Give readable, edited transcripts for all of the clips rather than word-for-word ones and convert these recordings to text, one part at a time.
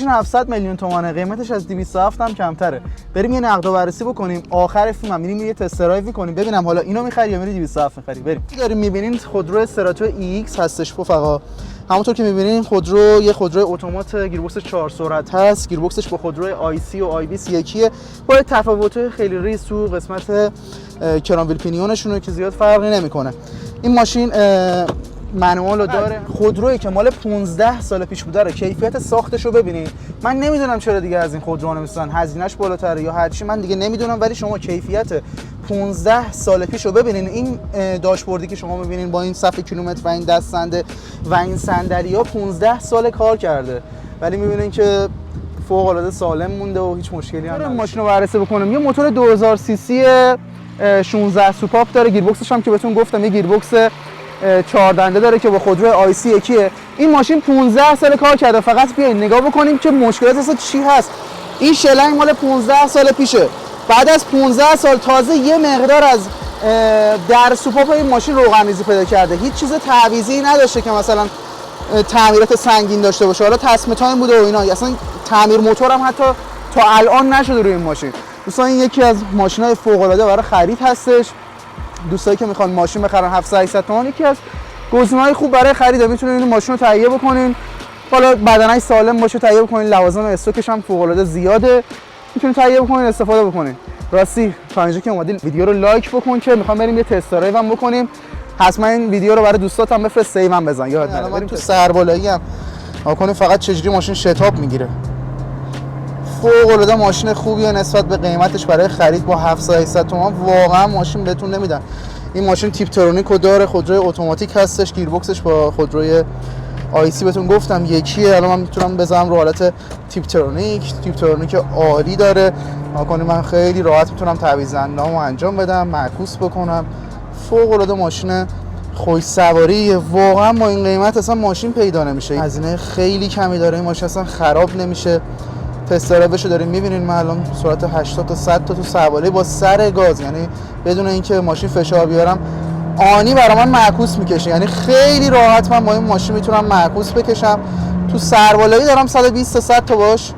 این 700 میلیون تومانه، قیمتش از 207 هم کمتره. بریم یه نقد و بررسی بکنیم، آخر فیلم هم میریم یه تست درایو می‌کنیم ببینم حالا اینو می‌خری یا میری 207 می‌خری. بریم. داریم می‌بینین خودرو استراتو EX هستش رفقا. همونطور که می‌بینین خودرو یه خودرو اتومات گیربکس 4 سرعت هست. گیربکسش با خودروی آیسی و آیبیس یکیه، با تفاوت خیلی ریز تو قسمت کرانویل پینیونشونه که زیاد فرقی نمی‌کنه. این ماشین منوالو داره، خودرویی که مال 15 سال پیش بوده رو کیفیت ساختش رو ببینید. من نمیدونم چرا دیگه از این خودرو نمیسازن، هزینه‌اش بالاتره یا هر چی من دیگه نمیدونم، ولی شما کیفیت 15 سال پیش رو ببینین. این داشبوردی که شما میبینین با این صفحه کیلومتر و این دستنده و این صندلی‌ها 15 سال کار کرده، ولی میبینین که فوق العاده سالم مونده و هیچ مشکلی هم نداره. ماشین رو بررسی بکنم. یه موتور 2000 سی سی 16 سوپاپ داره. گیربکسش هم که بهتون گفتم یه گیربکس 4 دنده داره که با خودرو آیسی یکیه. این ماشین 15 سال کار کرده. فقط بیاین نگاه بکنیم که مشکلات اصلا چی هست. این شلنگ مال 15 سال پیشه. بعد از 15 سال تازه یه مقدار از در سوپاپ این ماشین روغن‌ریزی پیدا کرده. هیچ چیز تعویضی نداشته که مثلا تعمیرات سنگین داشته باشه. حالا تصمیم تایم بوده و اینا. اصلا تعمیر موتور هم حتی تا الان نشده روی این ماشین. دوستان این یکی از ماشین‌های فوق‌العاده برای خرید هستش. دوستایی که میخوان ماشین بخرن 700 تومان یکی از گزینه‌های خوب برای خرید. میتونین این ماشین رو تهیه بکنین، حالا بدنش سالم باشه تهیه بکنین، لوازم استوکش هم فوق‌العاده زیاده، میتونین تهیه بکنین استفاده بکنین. راستی تا اینجا که اومدین ویدیو رو لایک بکن که میخوام بریم یه تست درایو هم بکنیم. حتما این ویدیو رو برای دوستاتم بفرست، سیو هم بزن یاد نره. بریم تو سربالایی هم نکنین فقط چجوری ماشین شتاب میگیره. فوق‌العاده ماشین خوبیه نسبت به قیمتش برای خرید. با 700 تومان واقعا ماشین بهتون نمیدن. این ماشین تیپترونیکو داره، خودروی اتوماتیک هستش، گیربکسش با خودروی آیسی بهتون گفتم یکیه. الان من میتونم بذارم رو حالت تیپترونیک عالی داره. نکنین من خیلی راحت میتونم تعویض اندامو انجام بدم، معکوس بکنم. فوق‌العاده ماشین خوش سواری. واقعا با این قیمت اصلا ماشین پیدا نمیشه. هزینه خیلی کمی داره این ماشین، اصلا خراب نمیشه. تست درایوشو داریم میبینین. من الان سرعت 80 تا 100 تا تو سربالایی با سر گاز، یعنی بدون اینکه ماشین فشار بیارم آنی برای من معکوس میکشه. یعنی خیلی راحت من با این ماشین میتونم معکوس بکشم. تو سربالایی دارم 120 تا 100 تا باش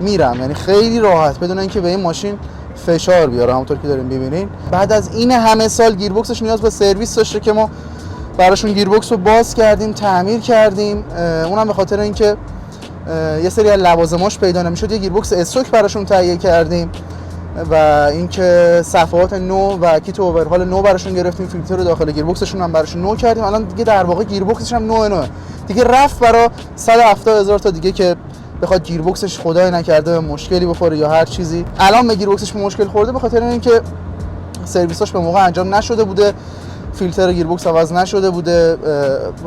میرم، یعنی خیلی راحت بدون اینکه به این ماشین فشار بیاره. همونطور که داریم میبینین بعد از این همه سال گیربکسش نیاز به سرویس داشته که ما براشون گیربکس رو باز کردیم، تعمیر کردیم. اونم به خاطر اینکه یه سری از لوازماش پیدا نمیشد، یه گیربکس استوک براشون تهیه کردیم و اینکه صفحات نو و کیت اوورهال نو براشون گرفتیم. فیلتر داخل گیربکسشون هم براشون نو کردیم. الان دیگه در واقع گیربکسش هم نوه دیگه، رفت برای 170,000 تا دیگه که بخواد گیربکسش خدای نکرده به مشکلی بخوره یا هر چیزی. الان به گیربکسش به مشکل خورده به خاطر اینکه سرویساش به موقع انجام نشده بوده، فیلتر گیربکس عوض نشده بوده،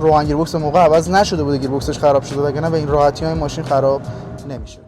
روغن گیربکس موقع عوض نشده بوده، گیربکسش خراب شده، وگرنه به این راحتی های ماشین خراب نمیشه.